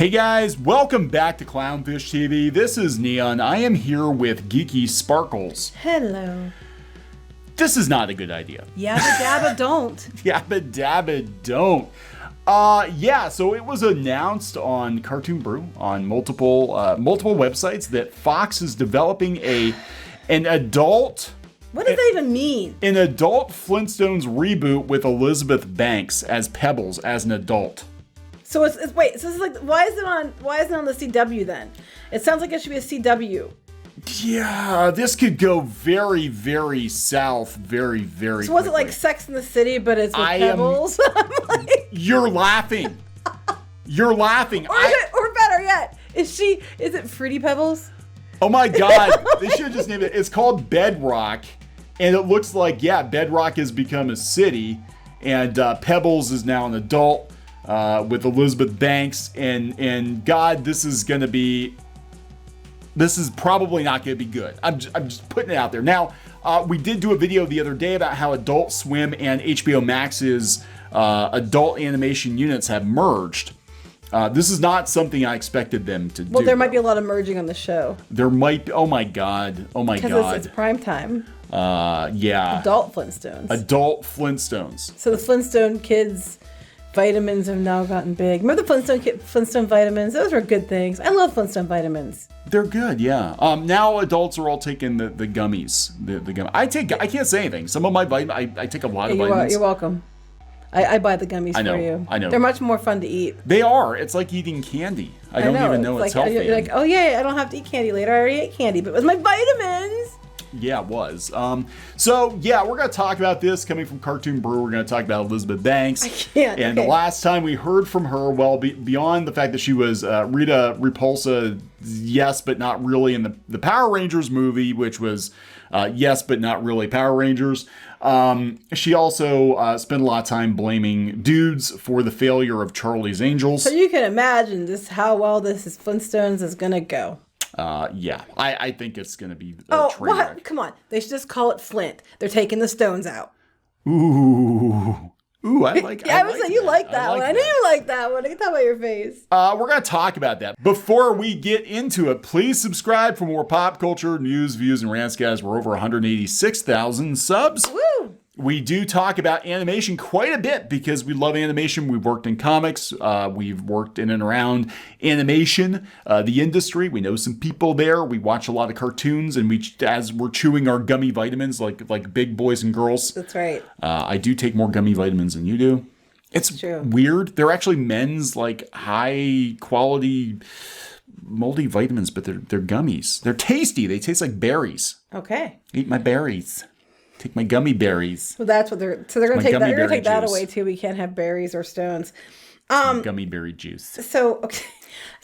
Hey guys, welcome back to Clownfish TV. This is Kneon. I am here with Geeky Sparkles. Hello. This is not a good idea. Yabba dabba don't. Yabba dabba don't. So it was announced on Cartoon Brew on multiple websites that Fox is developing an adult. What does that even mean? An adult Flintstones reboot with Elizabeth Banks as Pebbles as an adult. So it's wait. So it's like why is it on the CW then? It sounds like it should be a CW. Yeah, this could go very, very south, very, very. So was it like Sex in the City, but it's with Pebbles? You're laughing. You're laughing. Or better yet, is it Fruity Pebbles? Oh my God! They should have just named it. It's called Bedrock, and it looks like Bedrock has become a city, and Pebbles is now an adult. With Elizabeth Banks, and God, this is probably not going to be good. I'm just putting it out there. Now, we did do a video the other day about how Adult Swim and HBO Max's adult animation units have merged. This is not something I expected them to do. Well, there might be a lot of merging on the show. There might be. Oh my God. Because it's prime time. Yeah. Adult Flintstones. So the Flintstone kids' vitamins have now gotten big. Remember the Flintstone vitamins? Those were good things. I love Flintstone vitamins. They're good, yeah. Now adults are all taking the gummies. The gummies. I can't say anything. Some of my vitamins, I take a lot of vitamins. You're welcome. I buy the gummies for you. I know. They're much more fun to eat. They are. It's like eating candy. I don't even know it's healthy. You're like, oh yeah, I don't have to eat candy later. I already ate candy, but with my vitamins. Yeah, it was. We're going to talk about this coming from Cartoon Brew. We're going to talk about Elizabeth Banks. I can't. And the last time we heard from her, beyond the fact that she was Rita Repulsa, yes, but not really in the Power Rangers movie, which was yes, but not really Power Rangers. She also spent a lot of time blaming dudes for the failure of Charlie's Angels. So you can imagine how well this Flintstones is going to go. I think it's going to be a train wreck. Come on. They should just call it Flint. They're taking the stones out. Ooh, I like I was like, you like that one. I knew you liked that one. I can tell by your face. We're going to talk about that. Before we get into it, please subscribe for more pop culture, news, views, and rants, guys. We're over 186,000 subs. Woo! We do talk about animation quite a bit because we love animation. We've worked in comics. We've worked in and around animation, the industry. We know some people there. We watch a lot of cartoons, and as we're chewing our gummy vitamins like big boys and girls. That's right. I do take more gummy vitamins than you do. It's true. Weird. They're actually men's high quality multivitamins, but they're gummies. They're tasty. They taste like berries. Okay. Eat my berries. Take my gummy berries. Well, that's what they're going to take that. They're going to take that away too. We can't have berries or stones. Gummy berry juice. So, okay.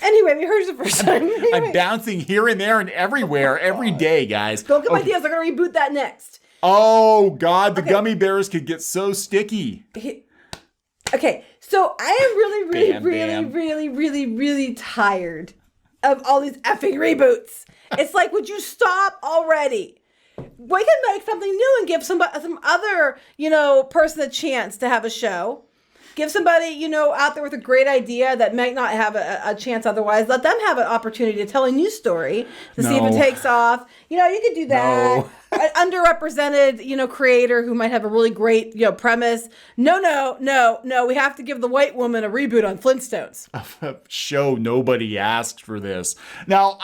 Anyway, we heard it the first time. I'm bouncing here and there and everywhere every day, guys. Don't get my ideas. I'm going to reboot that next. Oh God, the gummy bears could get so sticky. Okay, so I am really tired of all these effing reboots. It's like, would you stop already? We can make something new and give some other, person a chance to have a show. Give somebody, out there with a great idea that might not have a chance otherwise. Let them have an opportunity to tell a new story to see if it takes off. You could do that. No. An underrepresented, creator who might have a really great, premise. No. We have to give the white woman a reboot on Flintstones. Show nobody asked for this. Now,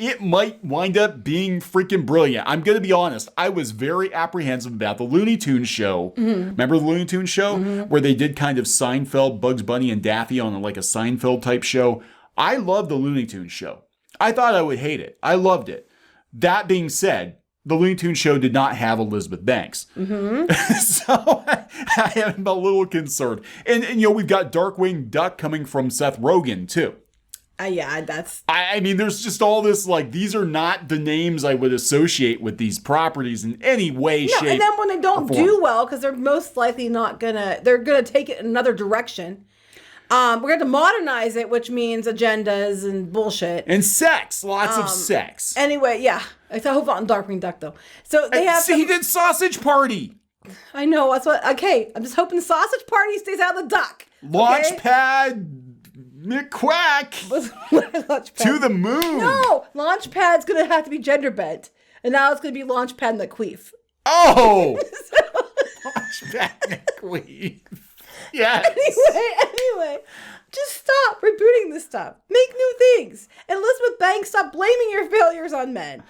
it might wind up being freaking brilliant. I'm going to be honest. I was very apprehensive about the Looney Tunes show. Mm-hmm. Remember the Looney Tunes show? Mm-hmm. Where they did kind of Seinfeld, Bugs Bunny, and Daffy on a Seinfeld type show. I loved the Looney Tunes show. I thought I would hate it. I loved it. That being said, the Looney Tunes show did not have Elizabeth Banks. Mm-hmm. So I am a little concerned. And we've got Darkwing Duck coming from Seth Rogen, too. I mean, there's just all this, these are not the names I would associate with these properties in any way, shape, and then when they don't do well, because they're most likely they're gonna take it in another direction. We're going to modernize it, which means agendas and bullshit. And sex. Lots of sex. Anyway, yeah. I hope on Darkwing Duck, though. So they have... he did Sausage Party. I know. That's what... Okay. I'm just hoping Sausage Party stays out of the duck. Launchpad... McQuack Launchpad. to the moon. No, Launchpad's gonna have to be gender bent, and now it's gonna be Launchpad McQueef. Oh, Launchpad McQuack. Yes. Anyway, just stop rebooting this stuff. Make new things. And Elizabeth Banks, stop blaming your failures on men.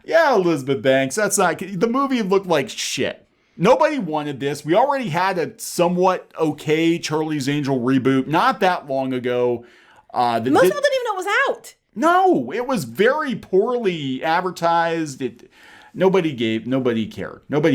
Yeah, Elizabeth Banks. That's not. The movie looked like shit. Nobody wanted this. We already had a somewhat okay Charlie's Angel reboot not that long ago. Most people didn't even know it was out. No, it was very poorly advertised. Nobody cared. Nobody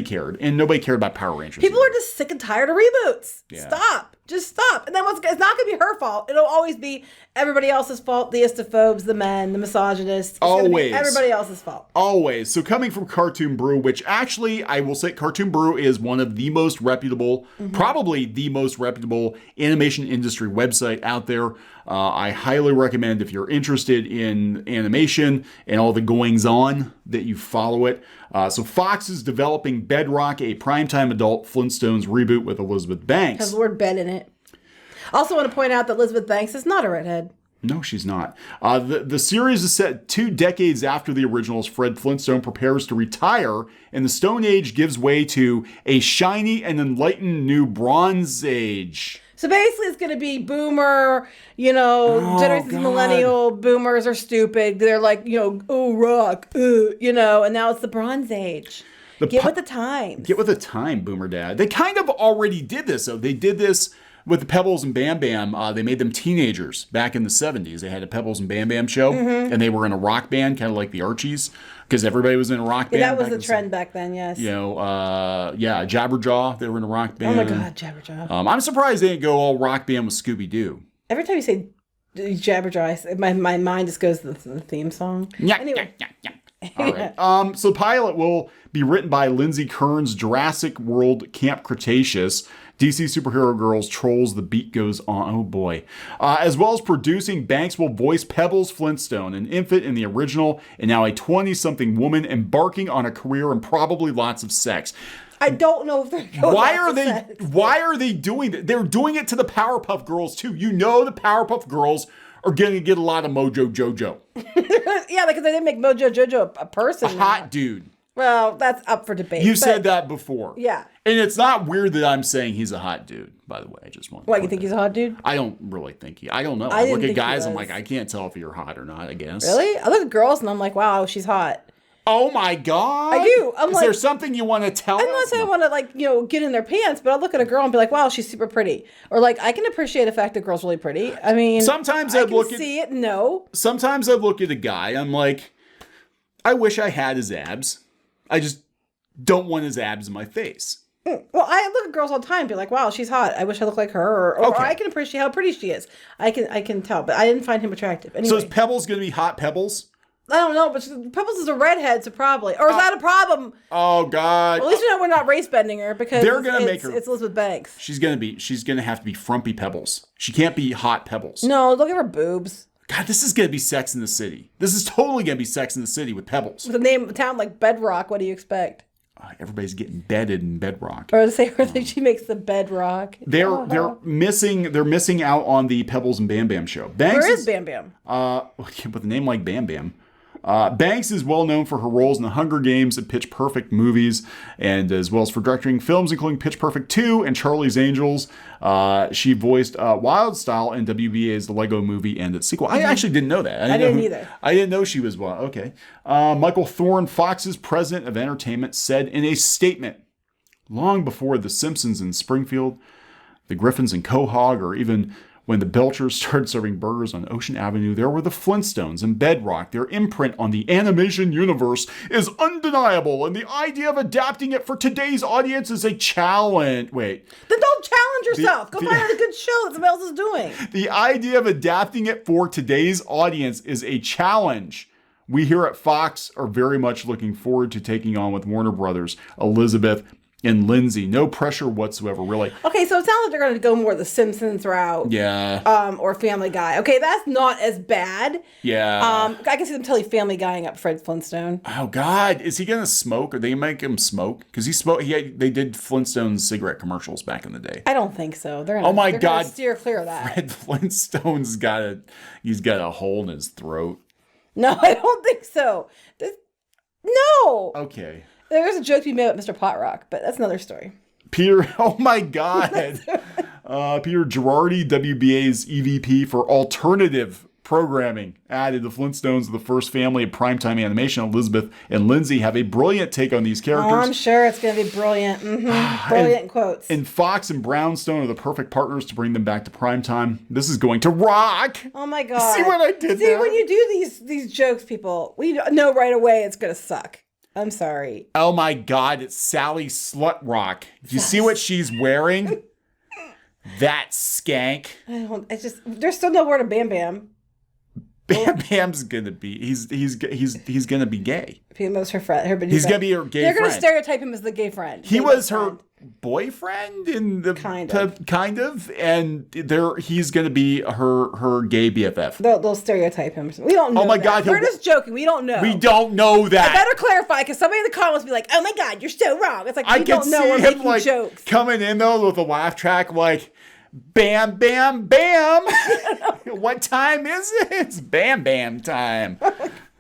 cared. And nobody cared about Power Rangers. People are just sick and tired of reboots. Yeah. Stop. Just stop. And then it's not going to be her fault. It'll always be everybody else's fault. The istophobes, the men, the misogynists. It's always. Everybody else's fault. Always. So coming from Cartoon Brew, which actually I will say Cartoon Brew is one of the most reputable, probably the most reputable animation industry website out there. I highly recommend if you're interested in animation and all the goings on that you follow it. So Fox is developing Bedrock, a primetime adult Flintstones reboot with Elizabeth Banks. Has the word bed in it. Also want to point out that Elizabeth Banks is not a redhead. No, she's not. The series is set 2 decades after the originals. Fred Flintstone prepares to retire, and the Stone Age gives way to a shiny and enlightened new Bronze Age. So basically it's going to be boomer, Generation millennial boomers are stupid. They're like, rock, and now it's the Bronze Age. Get with the times. Get with the time, boomer dad. They kind of already did this, though. They did this with the Pebbles and bamm-bamm. They made them teenagers back in the 70s. They had a Pebbles and bamm-bamm show, and they were in a rock band, kind of like the Archies, because everybody was in a rock band. That was the trend back then, yes. Jabberjaw, they were in a rock band. Oh my God, Jabberjaw. I'm surprised they didn't go all rock band with Scooby-Doo. Every time you say Jabberjaw, my mind just goes to the theme song. Yeah, anyway. yeah. All right. So the pilot will be written by Lindsay Kern's Jurassic World Camp Cretaceous. DC Superhero Girls Trolls The Beat Goes On. Oh boy. As well as producing, Banks will voice Pebbles Flintstone, an infant in the original and now a 20-something woman embarking on a career and probably lots of sex. I don't know if they're going Why are they doing that? They're doing it to the Powerpuff Girls too. The Powerpuff Girls are going to get a lot of Mojo Jojo. Yeah, because they didn't make Mojo Jojo a person. A hot dude. Well, that's up for debate. You said that before. Yeah. And it's not weird that I'm saying he's a hot dude, by the way. I just want to. What, you think he's a hot dude? I don't really think I don't know. I look at guys, I'm like, I can't tell if you're hot or not, I guess. Really? I look at girls and I'm like, wow, she's hot. Oh my God. I do. Is there something you want to tell us? I'm not saying I want to get in their pants, but I'll look at a girl and be like, wow, she's super pretty. Or like, I can appreciate the fact that girl's really pretty. I mean, sometimes I can see it. No. Sometimes I look at a guy, I'm like, I wish I had his abs. I just don't want his abs in my face. Well, I look at girls all the time and be like, wow, she's hot. I wish I looked like her. Or I can appreciate how pretty she is. I can tell, but I didn't find him attractive. Anyway. So is Pebbles going to be hot Pebbles? I don't know, but Pebbles is a redhead, so probably. Or is that a problem? Oh God! Well, at least we're not race bending her because they're gonna make her. It's Elizabeth Banks. She's gonna have to be frumpy Pebbles. She can't be hot Pebbles. No, look at her boobs. God, this is gonna be Sex in the City. This is totally gonna be Sex in the City with Pebbles. With a town like Bedrock, what do you expect? Everybody's getting bedded in Bedrock. Or she makes the bedrock. They're missing out on the Pebbles and bamm-bamm show. Where is bamm-bamm? With a name like bamm-bamm. Banks is well known for her roles in the Hunger Games and Pitch Perfect movies, and as well as for directing films including Pitch Perfect 2 and Charlie's Angels. She voiced Wild Style in WBA's The Lego Movie and its sequel. I actually didn't know that. I didn't either. I didn't know she was wild. Okay. Michael Thorne, Fox's president of entertainment, said in a statement, long before The Simpsons in Springfield, the Griffins in Quahog, or even when the Belchers started serving burgers on Ocean Avenue, there were the Flintstones and Bedrock. Their imprint on the animation universe is undeniable, and the idea of adapting it for today's audience is a challenge. Wait. Then don't challenge yourself. Go find a good show that somebody else is doing. The idea of adapting it for today's audience is a challenge. We here at Fox are very much looking forward to taking on with Warner Brothers, Elizabeth, and Lindsay. No pressure whatsoever, really. Okay, so it sounds like they're going to go more the Simpsons route. Yeah. Or Family Guy. Okay, that's not as bad. Yeah. I can see them totally Family Guying up Fred Flintstone. Oh God, is he gonna smoke? Are they make him smoke? Because he smoked. They did Flintstones cigarette commercials back in the day. I don't think so. They're Oh my they're God, gonna steer clear of that. Fred Flintstone's he's got a hole in his throat. No, I don't think so. No. Okay. There's a joke to be made about Mr. Potrock, but that's another story. Peter, oh my God. Peter Girardi, WBA's EVP for alternative programming, added the Flintstones, the first family of primetime animation. Elizabeth and Lindsay have a brilliant take on these characters. Oh, I'm sure it's going to be brilliant. Mm-hmm. Brilliant in quotes. And Fox and Brownstone are the perfect partners to bring them back to primetime. This is going to rock. Oh my God. See what I did there? See, when you do these jokes, people, we know right away it's going to suck. I'm sorry. Oh my God, it's Sally Slutrock. Do you see what she's wearing? That skank. There's still no word of bamm-bamm. Bamm-Bamm's gonna be he's gonna be gay. Pam's her friend. He's gonna be her gay friend. They're gonna stereotype him as the gay friend. He was her boyfriend in the kind of, and he's gonna be her gay BFF. They'll stereotype him. We don't know. Oh my God, we're just joking. We don't know. We don't know that. I better clarify because somebody in the comments will be like, "Oh my God, you're so wrong." It's like we don't know. We're making like, jokes. Coming in though with a laugh track like. Bam, bam, bam. What time is it? It's bam, bam time.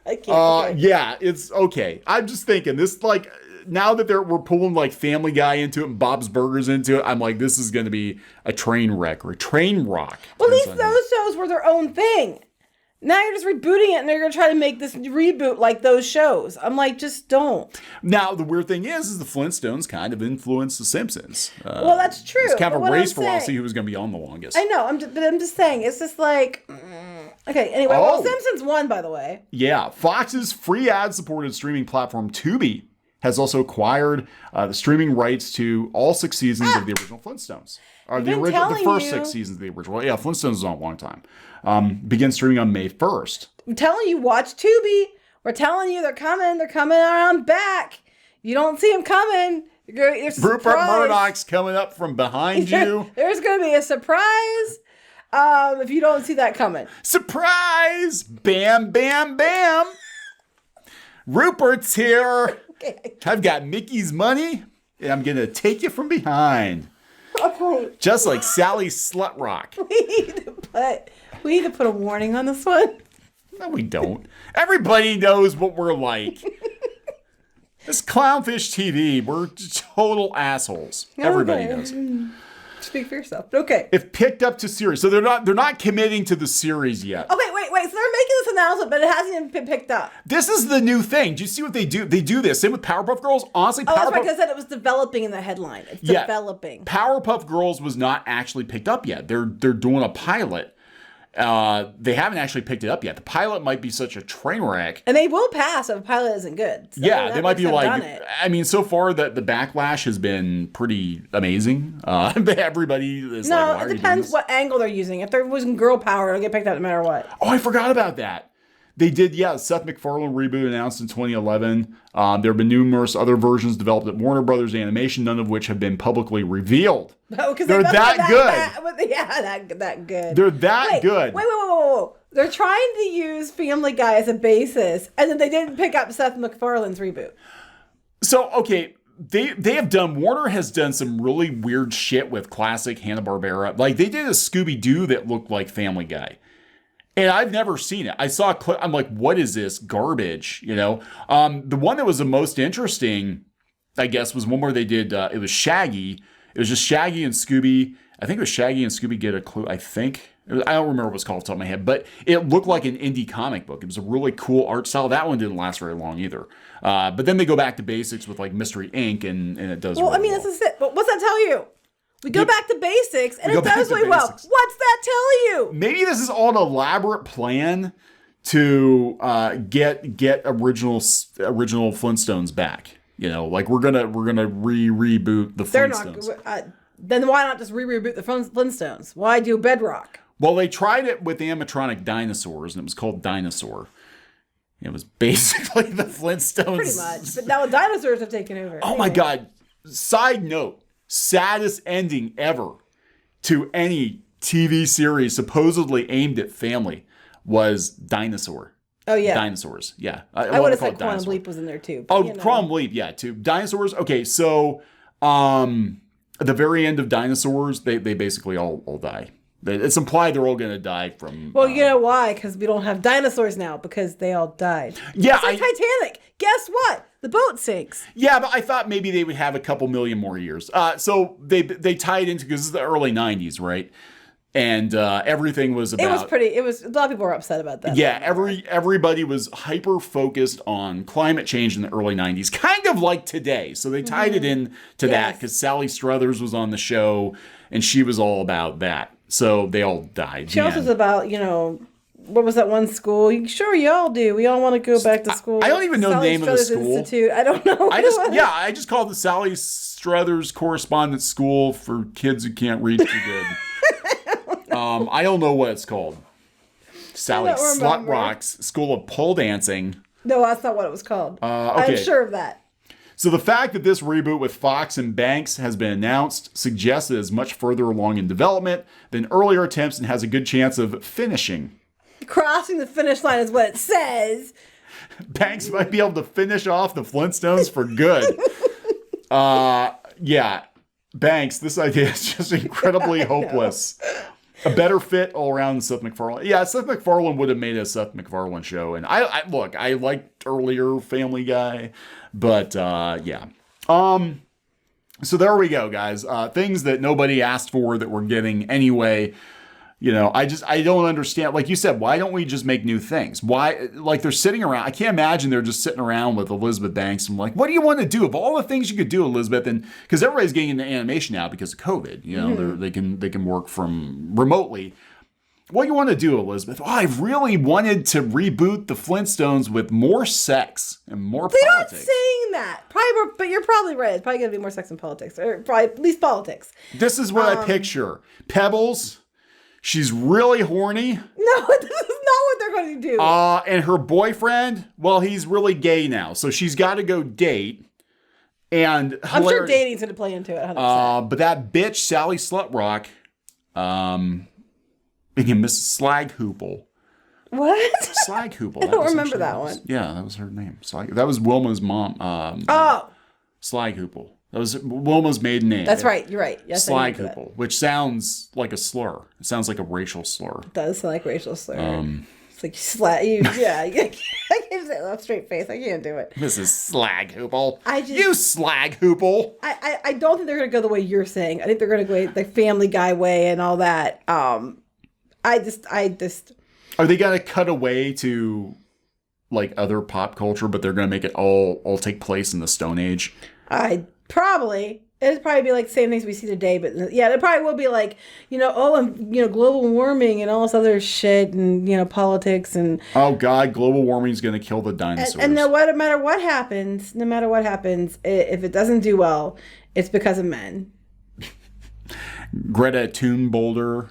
I can't. Yeah, it's okay. I'm just thinking this, like, now that we're pulling like Family Guy into it and Bob's Burgers into it, I'm like, this is going to be a train wreck or a train rock. Well, at least those shows were their own thing. Now you're just rebooting it and they're going to try to make this reboot like those shows. I'm like, just don't. Now, the weird thing is the Flintstones kind of influenced The Simpsons. Well, that's true. It's kind of a race for a while to see who was going to be on the longest. I know, but I'm just saying, it's just like... Okay, anyway, well, Simpsons won, by the way. Yeah, Fox's free ad-supported streaming platform Tubi has also acquired the streaming rights to all 6 seasons of the original Flintstones. Or the first 6 seasons of the original. Yeah, Flintstones was on a long time. Begin streaming on May 1st. I'm telling you, watch Tubi. We're telling you they're coming. They're coming around back. You don't see them coming. Rupert Murdoch's coming up from behind you. There's going to be a surprise if you don't see that coming. Surprise! Bam, bam, bam. Rupert's here. Okay. I've got Mickey's money, and I'm going to take you from behind. Okay. Just like Sally Slutrock. We need to put a warning on this one. No, we don't. Everybody knows what we're like. This Clownfish TV, we're total assholes. Everybody knows. Speak for yourself. Okay. If picked up to series, so they're not committing to the series yet. Okay, wait. So they're making this announcement, but it hasn't even been picked up. This is the new thing. Do you see what they do? They do this. Same with Powerpuff Girls. Honestly, that's right, because I said it was developing in the headline. It's developing. Powerpuff Girls was not actually picked up yet. They're doing a pilot. They haven't actually picked it up yet. The pilot might be such a train wreck. And they will pass if the pilot isn't good. So yeah, they might be like, I mean, so far the backlash has been pretty amazing. Everybody is like, why it depends what angle they're using. If they're using girl power, it'll get picked up no matter what. Oh, I forgot about that. They did, Seth MacFarlane reboot announced in 2011. There have been numerous other versions developed at Warner Brothers Animation, none of which have been publicly revealed. Oh, because they're that good. That good. They're that good. Wait. They're trying to use Family Guy as a basis, and then they didn't pick up Seth MacFarlane's reboot. So, okay, Warner has done some really weird shit with classic Hanna-Barbera. Like, they did a Scooby-Doo that looked like Family Guy. And I've never seen it. I saw a clip. I'm like, what is this garbage? You know, the one that was the most interesting, I guess, was one where they did, it was Shaggy. It was just Shaggy and Scooby. I think it was Shaggy and Scooby Get a Clue. I don't remember what it was called off the top of my head, but it looked like an indie comic book. It was a really cool art style. That one didn't last very long either. But then they go back to basics with like Mystery Inc. and it does really well. This is it. But what's that tell you? We go back to basics, and it does really well. What's that tell you? Maybe this is all an elaborate plan to get original Flintstones back. You know, like we're gonna reboot the Flintstones. They're not. Then why not just reboot the Flintstones? Why do Bedrock? Well, they tried it with animatronic dinosaurs, and it was called Dinosaur. It was basically the Flintstones. Pretty much, but now the dinosaurs have taken over. Oh my God. side note, saddest ending ever to any TV series supposedly aimed at family was Dinosaur. Oh, yeah. Dinosaurs, yeah. I would have said Quantum Leap was in there, too. Oh, Quantum Leap, yeah, too. Dinosaurs, okay, so at the very end of Dinosaurs, they basically all die. It's implied they're all going to die from... Well, you know why? Because we don't have dinosaurs now, because they all died. Yeah, it's like Titanic. Guess what? The boat sinks. Yeah, but I thought maybe they would have a couple million more years. So they tied into, because it's the early 90s, right? And everything was about... It was a lot of people were upset about that. Yeah, everybody was hyper-focused on climate change in the early 90s, kind of like today. So they tied it in to that, because Sally Struthers was on the show, and she was all about that. So they all died. She also was about, what was that one school? Sure, you all do. We all want to go back to school. I don't even know the name of the school. Institute. I don't know. I just called the Sally Struthers Correspondence School for kids who can't read too good. I don't know what it's called. Sally Slut Rock's School of Pole Dancing. No, that's not what it was called. Okay. I'm sure of that. So the fact that this reboot with Fox and Banks has been announced suggests it is much further along in development than earlier attempts and has a good chance of finishing. Crossing the finish line is what it says. Banks might be able to finish off the Flintstones for good. Yeah. Banks, this idea is just incredibly hopeless. A better fit all around than Seth MacFarlane. Yeah, Seth MacFarlane would have made a Seth MacFarlane show. And I liked earlier Family Guy, but yeah. So there we go, guys. Things that nobody asked for that we're getting anyway. I don't understand. Like you said, why don't we just make new things? Why, like they're sitting around. I can't imagine they're just sitting around with Elizabeth Banks. I'm like, what do you want to do? Of all the things you could do, Elizabeth, and because everybody's getting into animation now because of COVID, they can work from remotely. What do you want to do, Elizabeth? Oh, I've really wanted to reboot the Flintstones with more sex and more politics. They're not saying that. Probably, but you're probably right. It's probably going to be more sex and politics, or probably at least politics. This is what I picture. Pebbles. She's really horny. No, this is not what they're going to do. And her boyfriend, well, he's really gay now. So she's got to go date. And I'm sure dating's going to play into it 100%. But that bitch, Sally Slutrock, became Mrs. Slaghoople. What? Slaghoople. I don't remember that one. Yeah, that was her name. That was Wilma's mom. Slaghoople. That was Wilma's maiden name. That's right. You're right. Yes, Slaghoople, which sounds like a slur. It sounds like a racial slur. It does sound like a racial slur. It's like you yeah. I can't say that with a straight face. I can't do it. Mrs. Slaghoople. You Slaghoople. I don't think they're going to go the way you're saying. I think they're going to go the Family Guy way and all that. I just. Are they going to cut away to like other pop culture, but they're going to make it all take place in the Stone Age? It'd probably be like the same things we see today, but yeah, it probably will be like, global warming and all this other shit and, politics and... Oh, God, global warming is going to kill the dinosaurs. And no matter what happens, if it doesn't do well, it's because of men. Greta Thunberg.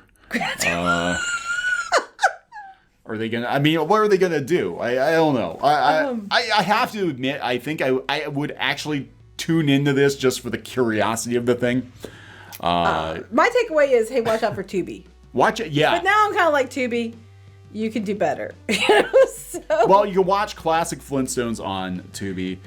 Are they gonna? I mean, what are they gonna do? I don't know. I have to admit, I think I would actually tune into this just for the curiosity of the thing. My takeaway is, hey, watch out for Tubi. Watch it, yeah. But now I'm kind of like, Tubi, you can do better. Well, you can watch classic Flintstones on Tubi.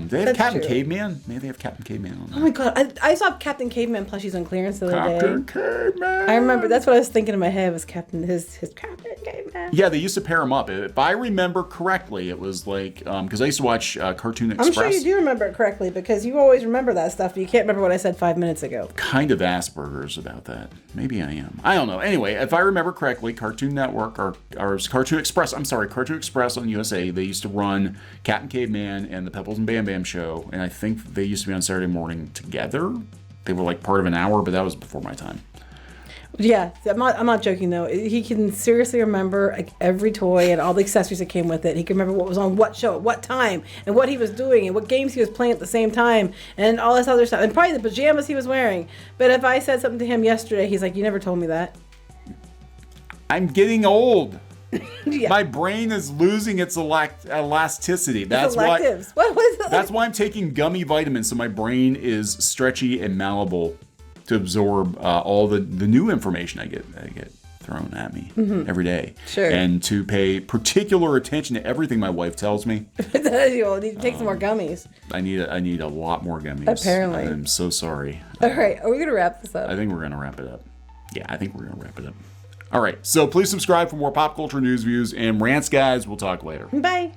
They have Captain Caveman. Maybe they have Captain Caveman on there. Oh my God, I saw Captain Caveman plushies on clearance the other day. Captain Caveman. I remember that's what I was thinking in my head was his Captain Caveman. Yeah, they used to pair him up. If I remember correctly, it was like because I used to watch Cartoon Express. I'm sure you do remember it correctly because you always remember that stuff, but you can't remember what I said 5 minutes ago. Kind of Asperger's about that. Maybe I am. I don't know. Anyway, if I remember correctly, Cartoon Network or Cartoon Express. I'm sorry, Cartoon Express on USA. They used to run Captain Caveman and the Pebbles and bamm-bamm show, and I think they used to be on Saturday morning together. They were like part of an hour, but that was before my time. Yeah, I'm not joking though. He can seriously remember like every toy and all the accessories that came with it. He can remember what was on what show at what time and what he was doing and what games he was playing at the same time and all this other stuff and probably the pajamas he was wearing. But if I said something to him yesterday, he's like, "You never told me that." I'm getting old. Yeah. My brain is losing its elasticity. That's electives. What was it? That's why I'm taking gummy vitamins, so my brain is stretchy and malleable to absorb all the new information I get thrown at me every day. Sure. And to pay particular attention to everything my wife tells me. You'll need to take some more gummies. I need a lot more gummies. Apparently. I'm so sorry. All right, are we gonna wrap this up? I think we're gonna wrap it up. Yeah, I think we're gonna wrap it up. All right, so please subscribe for more pop culture news, views, and rants, guys. We'll talk later. Bye.